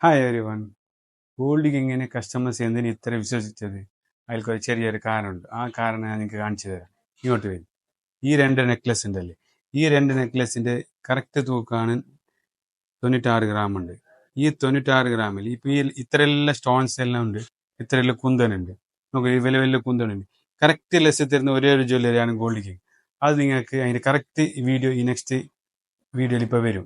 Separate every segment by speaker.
Speaker 1: Hi every one. ഗോൾഡിക്ക് എങ്ങനെ customers എന്തിന് ഇത്ര വിശ്വസിച്ചത്? അതിൽക്കൊരു ചെറിയൊരു കാരണമുണ്ട്. ആ കാരണം ഞാൻ നിങ്ങൾക്ക് കാണിച്ചു തരാം. ഇങ്ങോട്ട് വരും. ഈ രണ്ട് നെക്ലസ് ഉണ്ടല്ലേ, ഈ രണ്ട് നെക്ലസിൻ്റെ കറക്റ്റ് തൂക്കാണ് 96 ഗ്രാം ഉണ്ട്. ഈ 96 ഗ്രാമിൽ ഇപ്പോൾ ഈ ഇത്രയെല്ലാം സ്റ്റോൺസ് എല്ലാം ഉണ്ട്, ഇത്രയെല്ലാം കുന്തനുണ്ട്. നമുക്ക് ഈ വലിയ വലിയ കുന്തനുണ്ട്. കറക്റ്റ് ലെസ് തരുന്ന ഒരേ ഒരു ജ്വല്ലറിയാണ് ഗോൾഡിക്ക്. അത് നിങ്ങൾക്ക് അതിൻ്റെ കറക്റ്റ് വീഡിയോ ഈ നെക്സ്റ്റ് വീഡിയോയിൽ ഇപ്പോൾ വരും.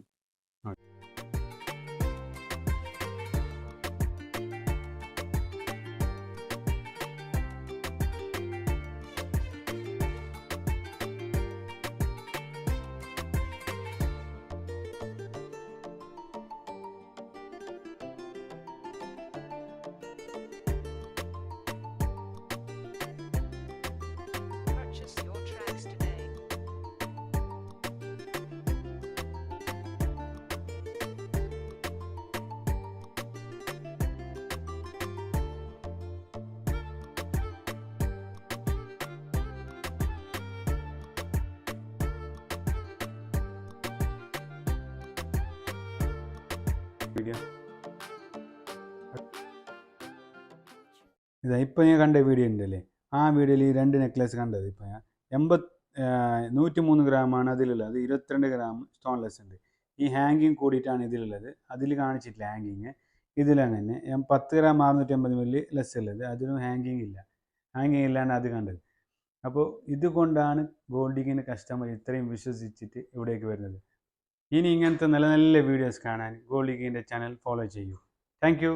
Speaker 2: Purchase your tracks today.
Speaker 1: Video ഇതാ ഇപ്പം ഞാൻ കണ്ട വീഡിയോ ഉണ്ടല്ലേ, ആ വീഡിയോയിൽ ഈ രണ്ട് നെക്ലസ് കണ്ടത്. ഇപ്പം ഞാൻ 103 ഗ്രാമാണ് അതിലുള്ളത്. അത് 22 ഗ്രാം സ്റ്റോൺലെസ് ഉണ്ട്. ഈ ഹാങ്കിങ് കൂടിയിട്ടാണ് ഇതിലുള്ളത്. അതിൽ കാണിച്ചിട്ടില്ല ഹാങ്കിങ്. ഇതിലങ്ങനെ 10 ഗ്രാം 650 മില്ലി ലെസ് ഉള്ളത്, അതിനും ഹാങ്കിങ് ഇല്ല. ഹാങ്കിങ് ഇല്ലാണ്ട് അത് കണ്ടത്. അപ്പോൾ ഇതുകൊണ്ടാണ് ഗോൾഡിങ്ങിന് കസ്റ്റമർ ഇത്രയും വിശ്വസിച്ചിട്ട് ഇവിടേക്ക് വരുന്നത്. ഇനി ഇങ്ങനത്തെ നല്ല നല്ല വീഡിയോസ് കാണാൻ ഗോൾഡിങ്ങിൻ്റെ ചാനൽ ഫോളോ ചെയ്യൂ. Thank you.